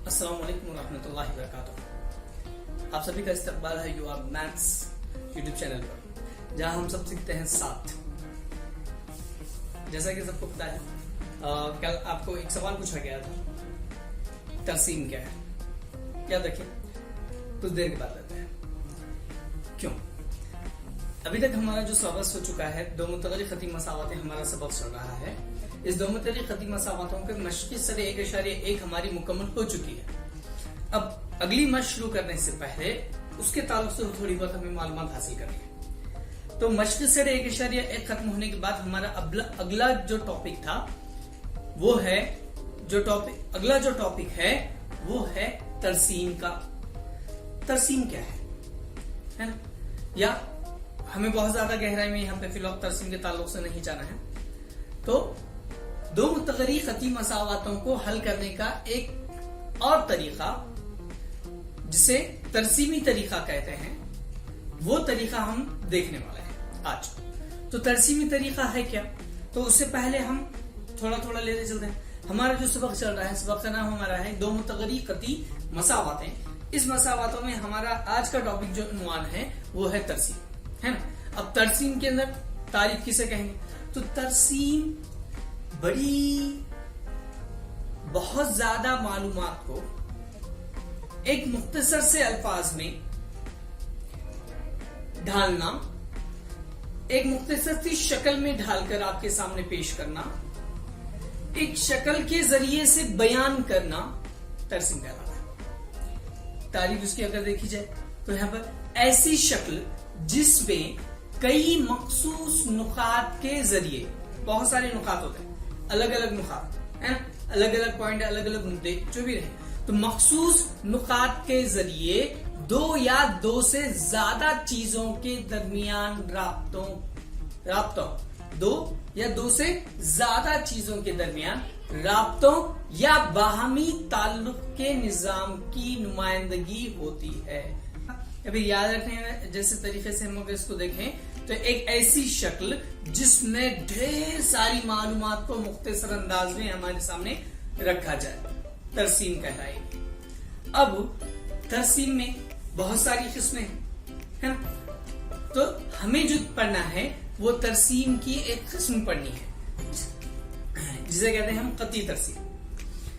अस्सलाम वालेकुम रहमतुल्लाहि व बरकातुहू। आप सभी का इस्तकबाल है U R maths YouTube channel पर, जहां हम सब सीखते हैं साथ। जैसा कि सबको पता है, कल आपको एक सवाल पूछा गया था, तरसीम क्या है। याद रखिए, कुछ देर के बाद लेते हैं। क्यों? अभी तक हमारा जो सबक हो चुका है, दो मुतगरी खती मसावतें हमारा सबक चल रहा है। इस दो मुतगरी खती मसावतों के मशक़ी सरे 1.1 हमारी मुकम्मल हो चुकी है। अब अगली मशक़ शुरू करने से पहले उसके ताल्लुक से थोड़ी बहुत हमें मालूमात हासिल करनी है। तो मशक़ी सरे 1.1 खत्म होने के बाद हमारा अगला जो टॉपिक था वो है अगला जो टॉपिक है वो है तरसीम का। तरसीम क्या है ना? या हमें बहुत ज्यादा गहराई में यहाँ पे फिलहाल तरसीम के ताल्लुक से नहीं जाना है। तो दो मुतगरी खती मसावतों को हल करने का एक और तरीका, जिसे तरसीमी तरीका कहते हैं, वो तरीका हम देखने वाले हैं आज। तो तरसीमी तरीका है क्या? तो उससे पहले हम थोड़ा थोड़ा लेते चलते हैं। हमारा जो सबक चल रहा है, सबक का नाम हमारा है दो मुतगरी खती मसावतें। इस मसावतों में हमारा आज का टॉपिक जो उन्वान है वो है तरसीम, है ना। अब तरसीम के अंदर तारीफ किसे कहेंगे? तो तरसीम बहुत ज्यादा मालूमात को एक मुख्तसर से अल्फाज में ढालना, एक मुख्तसर सी शक्ल में ढालकर आपके सामने पेश करना, एक शक्ल के जरिए से बयान करना तरसीम कहलाता है। तारीफ उसकी अगर देखी जाए तो यहां पर ऐसी शक्ल जिसमें कई मखसूस नुकात के जरिए, बहुत सारे नुकात होते हैं, अलग अलग नुकात है ना, अलग अलग पॉइंट, अलग अलग मुद्दे जो भी रहे, तो मखसूस नुकात के जरिए दो या दो से ज्यादा चीजों के दरमियान दो या दो से ज्यादा चीजों के दरमियान राब्तों या बाहमी ताल्लुक के निजाम की नुमाइंदगी होती है। अभी याद रखने जैसे तरीके से हम अगर इसको देखें तो एक ऐसी शक्ल जिसमें ढेर सारी मालूमात को मुख्तसर अंदाज में हमारे सामने रखा जाए, तरसीम कहलाएगी। अब तरसीम में बहुत सारी किस्में है ना, तो हमें जो पढ़ना है वो तरसीम की एक किस्म पढ़नी है जिसे कहते हैं हम कती तरसीम।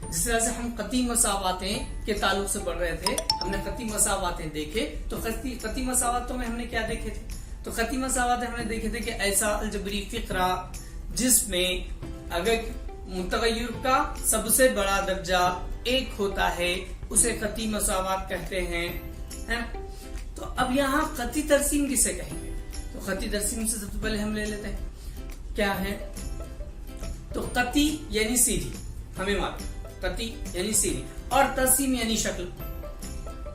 जिस तरह से हम कती मसावतें के ताल्लुक से पढ़ रहे थे, हमने कती मसावतें देखे, तो कती मसावतों में हमने क्या देखे थे? तो कती मसावतें हमने देखे थे कि ऐसा अलजबरी फिक्रा जिसमें अगर मुतगय्यर का सबसे बड़ा दर्जा एक होता है उसे कती मसावत कहते हैं, है? तो अब यहाँ कती तरसीम किसे कहेंगे? तो कती तरसीम से सबसे पहले हम ले लेते हैं क्या है। तो कती यानी सीधी, हमें मालूम कती यानी सीधी, और तरसीम यानी शक्ल।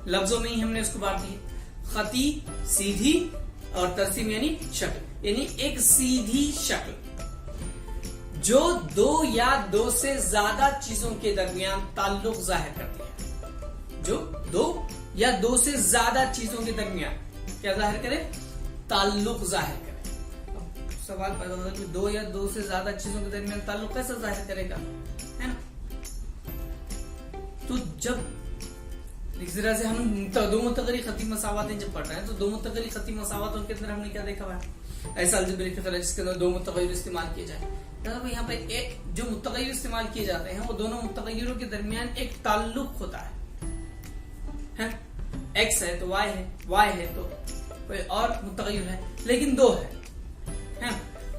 लफ्जों में ही हमने उसको बांट दी, कती सीधी और तरसीम यानी शक्ल, यानी एक सीधी शक्ल जो दो या दो से ज्यादा चीजों के दरमियान ताल्लुक जाहिर करती है। जो दो या दो से ज्यादा चीजों के दरमियान क्या जाहिर करे? ताल्लुक जाहिर करे। अब सवाल पैदा होता है कि दो या दो से ज्यादा चीजों के दरमियान ताल्लुक कैसे जाहिर करेगा, है ना। तो जब इस तरह से हम दो मुतगरी खती मसावतें जब पढ़ रहे हैं, तो दो मुतगरी खती मसावतों के अंदर हमने क्या देखा हुआ है? ऐसा अलजबरी फिक्र जिसके अंदर दो मुतगय्यर इस्तेमाल किए जाए। यहाँ पे एक जो मुतगय्यर इस्तेमाल किए जाते हैं वो दोनों मुतगय्यरों के दरमियान एक ताल्लुक होता है। एक्स है तो वाई है, वाई है तो कोई और मुतगय्यर है, लेकिन दो है।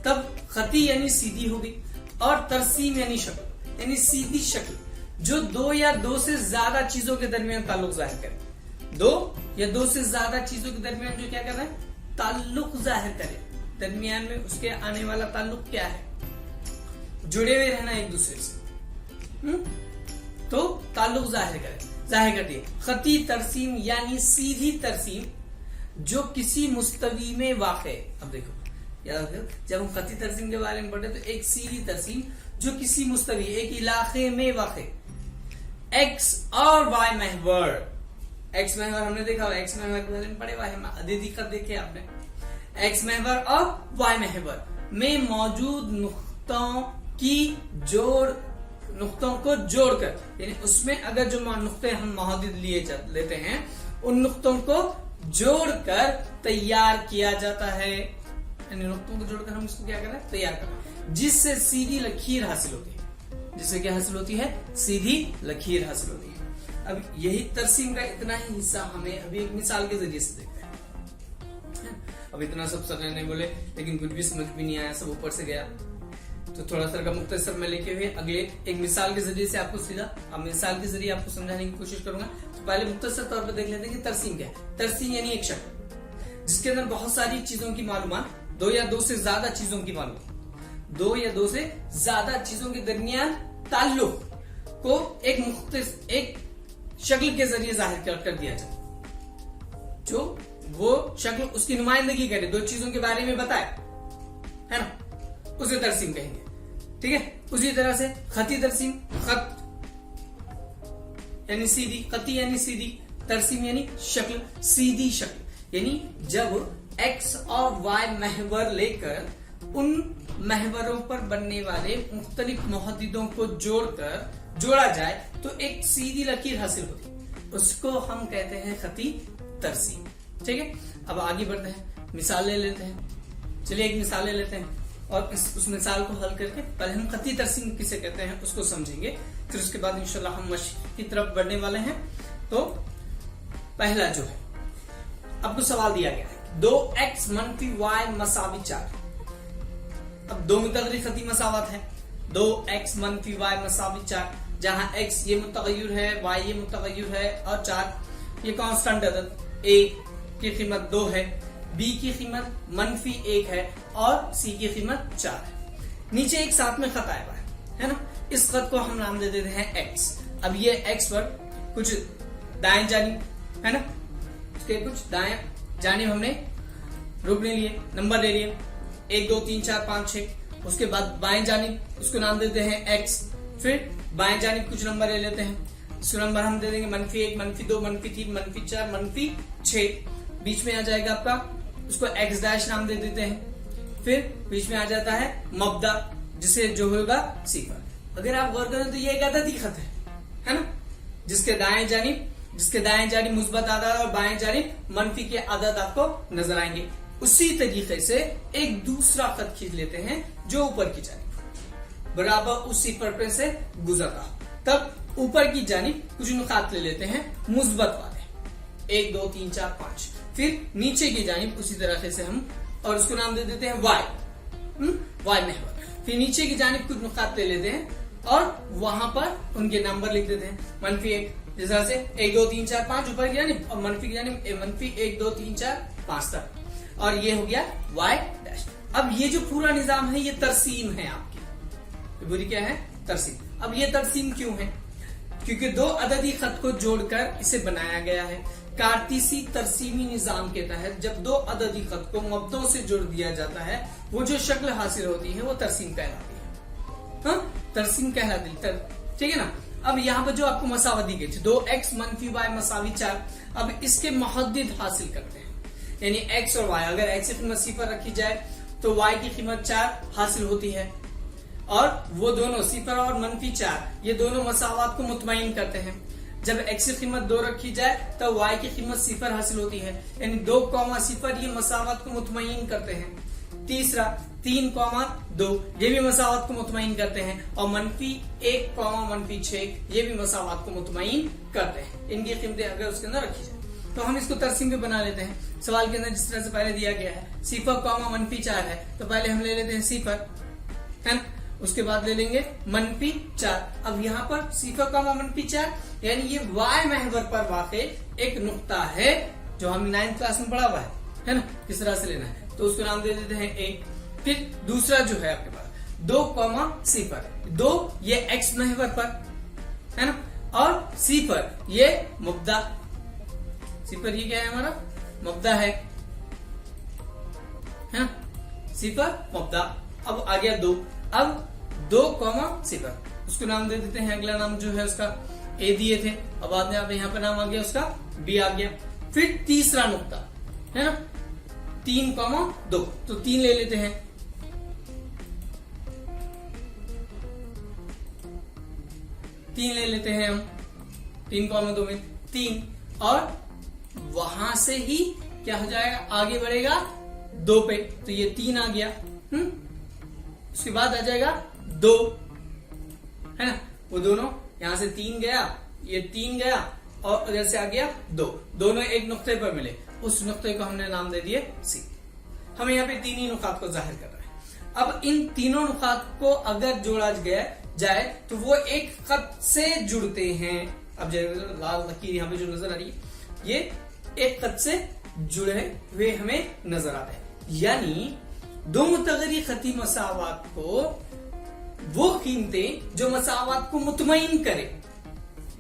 तब खती यानी सीधी होगी और तरसीम यानी शक्ल, यानी सीधी शक्ल जो दो या दो से ज्यादा चीजों के दरमियान ताल्लुक जाहिर करे। दो या दो से ज्यादा चीजों के दरमियान जो क्या कर रहा है? ताल्लुक जाहिर करे। दरमियान में उसके आने वाला ताल्लुक क्या है? जुड़े हुए रहना एक दूसरे से, तो ताल्लुक जाहिर करती है। खती तरसीम यानी सीधी तरसीम जो किसी मुस्तवी में वाक़े। अब देखो, याद रखो, जब हम खती तरसीम के बारे में पढ़े तो एक सीधी तरसीम जो किसी मुस्तवी, एक इलाके में वाक़े, एक्स और वाई महवर। एक्स महवर हमने देखा, एक्स महवर के बारे में पढ़े हुआ है, अदीदिकत देखे आपने। एक्स महवर और वाई महवर में मौजूद नुक्तों की जोड़ नुक्तों को जोड़कर, यानी उसमें अगर जो नुक्ते हम मुहद्दिद लेते हैं उन नुक्तों को जोड़कर तैयार किया जाता है, यानी नुक्तों को जोड़कर हम इसको क्या कर रहे हैं, तैयार कर रहे हैं, जिससे सीधी लकीर हासिल होती है। जिससे क्या हासिल होती है, सीधी लकीर हासिल होती है। अब यही तरसीम का इतना ही हिस्सा हमें अभी एक मिसाल के जरिए से देखते हैं। अब इतना सब सर ने बोले लेकिन कुछ भी समझ भी नहीं आया, सब ऊपर से गया, तो थोड़ा सा मुख्तसर में लेके हुए अगले एक मिसाल के जरिए से आपको सीधा, अब मिसाल के जरिए आपको समझाने की कोशिश करूंगा। तो पहले मुख्तसर तौर पर देख लेते हैं कि तरसीम क्या है। तरसीम यानी एक शक्ल जिसके अंदर बहुत सारी चीजों की मालूमात, दो या दो से ज्यादा चीजों की मालूमात, दो या दो से ज्यादा चीजों के दरमियान ताल्लुक को एक शक्ल के जरिए जाहिर कर दिया जाए, जो वो शक्ल उसकी नुमाइंदगी करे, दो चीजों के बारे में बताए, है ना, उसे तरसीम कहेंगे। ठीक है, उसी तरह से खती तरसीम, खत यानी सीधी, खती यानी सीधी, तरसीम यानी शक्ल, सीधी शक्ल, यानी जब एक्स और वाई महवर लेकर उन महवरों पर बनने वाले मुख्तलिफ मुहद्दिदों को जोड़ा जाए तो एक सीधी लकीर हासिल होती है, उसको हम कहते हैं खती तरसीम। ठीक है, अब आगे बढ़ते हैं, मिसाल ले लेते हैं। चलिए एक मिसाल ले लेते हैं और उस मिसाल को हल करके पहले हम खती तरसीम किसे कहते हैं उसको समझेंगे, फिर उसके बाद इंशाल्लाह हम मश्क की तरफ बढ़ने वाले हैं। तो पहला जो है, आपको सवाल दिया गया है 2x मनफी y मसावी 4। अब दो मुतगय्यर खती मसावत है, 2x मनफी y मसावी 4, जहां x ये मुतगय्यर है, y ये मुतगय्यर है और 4 ये कांस्टेंट अदद, a की कीमत 2 है, b की कीमत मनफी 1 है और c की कीमत 4 है। नीचे एक साथ में खत आया हुआ है ना, इस खत को हम नाम दे देते हैं x। अब ये x पर कुछ दाएं जानिब है ना, उसके कुछ दाएं जानिब हमने रुकने लिए, नंबर ले लिए 1 2 3 4 5 6। उसके बाद बाएं जानिब उसको नाम देते हैं x, फिर बाएं जानिब कुछ नंबर ले लेते हैं, इसको नंबर हम दे देंगे मनफी 1 मनफी 2 मनफी 3 मनफी 4 मनफी 6। बीच में आ जाएगा आपका, उसको x डैश नाम दे देते हैं। फिर बीच में आ जाता है मब्दा, जिसे जो होगा सिफर। अगर आप गौर करें तो ये एक अददी खत है ना, जिसके दाएं जानिब मुस्बत आदाद और बाएं जानिब मनफी के आदाद आपको नजर आएंगे। उसी तरीके से एक दूसरा खत खींच लेते हैं जो ऊपर की जानिब बराबर उस सिफर पे से गुजरता, तब ऊपर की जानिब कुछ नुकात ले लेते हैं मुस्बत वाले 1 2 3 4 5। फिर नीचे की जानिब उसी तरीके से हम, और उसको नाम दे देते हैं वाई महवर। फिर नीचे की जानिब कुछ नुकात ले लेते हैं और वहां पर उनके नंबर लिख देते हैं, मनफी 1 जिस तरह से 1 2 3 4 5 ऊपर की जानिब, और मनफी की जानिब मनफी 1 2 3 4 5 तक, और ये हो गया वाई डैश। अब ये जो पूरा निजाम है ये तरसीम है आपकी, पूरी क्या है, तरसीम। अब ये तरसीम क्यों है, क्योंकि दो अददी खत को जोड़कर इसे बनाया गया है। कार्तीसी तरसीमी निजाम के तहत जब दो अददी खत को मब्दों से जोड़ दिया जाता है, वो जो शक्ल हासिल होती है वो तरसीम कहलाती है। हाँ, तरसीम कहलाती है, ठीक है ना। अब यहाँ पर जो आपको मसावत दी गई थी 2x मनफी y मसावी 4, अब इसके मुहद्दिद हासिल करते हैं, यानी x और y, अगर x की कीमत सिफर रखी जाए तो y की कीमत 4 हासिल होती है, और वो दोनों सिफर और मनफी 4 ये दोनों मसावत को मुतमईन करते हैं। जब x की कीमत 2 रखी जाए तो y की कीमत सिफर हासिल होती है, यानी 2 0 ये मसावत को मुतमईन करते हैं। तीसरा 3 2 ये भी मसावत को मुतमईन करते हैं, और मनफी 1 मनफी 6 ये भी मसावत को मुतमईन करते हैं। इनकी कीमतें अगर उसके अंदर रखी जाए तो हम इसको तरसीम पे बना लेते हैं। सवाल के अंदर जिस तरह से पहले दिया गया है सिफर मनफी 4 है, तो पहले हम ले लेते हैं सिफर, है ना, उसके बाद ले लेंगे मनफी 4। अब यहाँ पर सिफर मनफी 4 यानी ये y महवर पर वाक़े एक नुक्ता है जो हम 9th क्लास में पढ़ा हुआ है ना, किस तरह से लेना है, तो उसको नाम दे देते हैं 1। फिर दूसरा जो है आपके पास 2 सिफर, 2 ये x महवर पर है ना, और सिफर ये मुब्दा, सिफर ये क्या है हमारा मुब्दा है ना, सिफर मुब्दा। अब आ गया 2, अब 2 सिफर, उसको नाम दे देते हैं, अगला नाम जो है उसका a दिए थे, अब बाद में यहाँ पर नाम आ गया उसका b आ गया। फिर तीसरा नुक्ता है ना 3 2, तो 3 ले लेते हैं, 3 ले लेते हैं हम, 3,2 में 3, और वहां से ही क्या हो जाएगा, आगे बढ़ेगा 2 पे, तो ये 3 आ गया। उसके बाद आ जाएगा 2, है ना, वो दोनों यहां से 3 गया, ये 3 गया, और इधर से आ गया 2, दोनों एक नुक्ते पर मिले, उस नुक्ते को हमने नाम दे दिए सी। हमें यहाँ पे 3 ही नुकात को जाहिर कर रहा है। अब इन तीनों नुकात को अगर जोड़ा गया जाए तो वो एक खत से जुड़ते हैं। अब जैसे लाल लकीर यहाँ पे जो नजर आ रही है, ये एक खत से जुड़े हुए हमें नजर आते हैं। यानी दो मुतगरी खती मसावात को वो कीमतें जो मसावात को मुतमईन करे,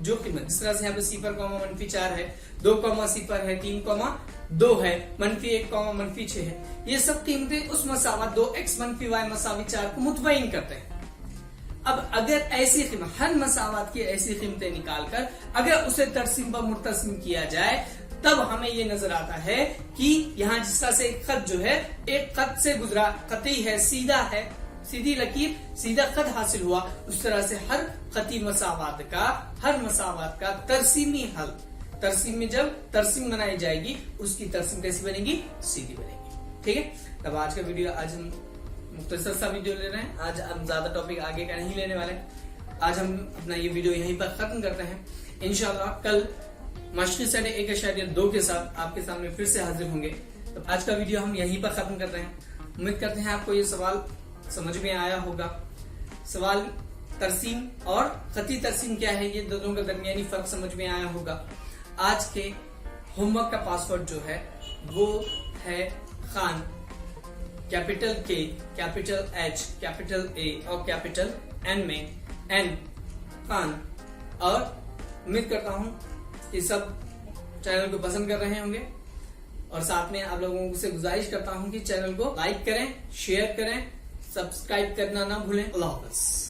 जो कीमत जिस तरह से यहाँ पे सी पर कॉमा -4 है, 2 कॉमा सी पर है, 3 कॉमा 2 है, -1 कॉमा -6 है, ये सब कीमतें उस मसावत 2x - y मसावी 4 को मुतमईन करते हैं। अब अगर ऐसी कीमत, हर मसावत की ऐसी कीमतें निकालकर अगर उसे तरसीम पर मुर्तसिम किया जाए, तब हमें ये नजर आता है कि यहाँ जिस तरह से एक खत जो है एक खत से गुजरा, कतई है, सीधा है, सीधी लकीर, सीधा खत हासिल हुआ, उस तरह से हर खती मसावत का, हर मसावत का तरसीमी हल, तरसीम में जब तरसीम बनाई जाएगी उसकी तरसीम कैसी बनेगी, सीधी बनेगी। ठीक है, तब आज का वीडियो, आज हम मुख्तसर सा वीडियो ले रहे हैं, आज हम ज्यादा टॉपिक आगे का नहीं लेने वाले। आज हम अपना ये वीडियो यहीं पर खत्म करते हैं। इंशाल्लाह कल मशक़ी सडे 1.2 के साथ आपके सामने फिर से हाजिर होंगे। तो आज का वीडियो हम यहीं पर खत्म करते हैं। उम्मीद करते हैं आपको ये सवाल समझ में आया होगा। सवाल तरसीम और खती तरसीम क्या है, ये दोनों का दरमियानी फर्क समझ में आया होगा। आज के होमवर्क का पासवर्ड जो है वो है Khan, capital K, capital H, capital A और कैपिटल N में N, खान। और उम्मीद करता हूँ कि सब चैनल को पसंद कर रहे होंगे, और साथ में आप लोगों से गुजारिश करता हूँ कि चैनल को लाइक करें, शेयर करें, सब्सक्राइब करना ना भूलें। अल्लाह हाफ़िज़।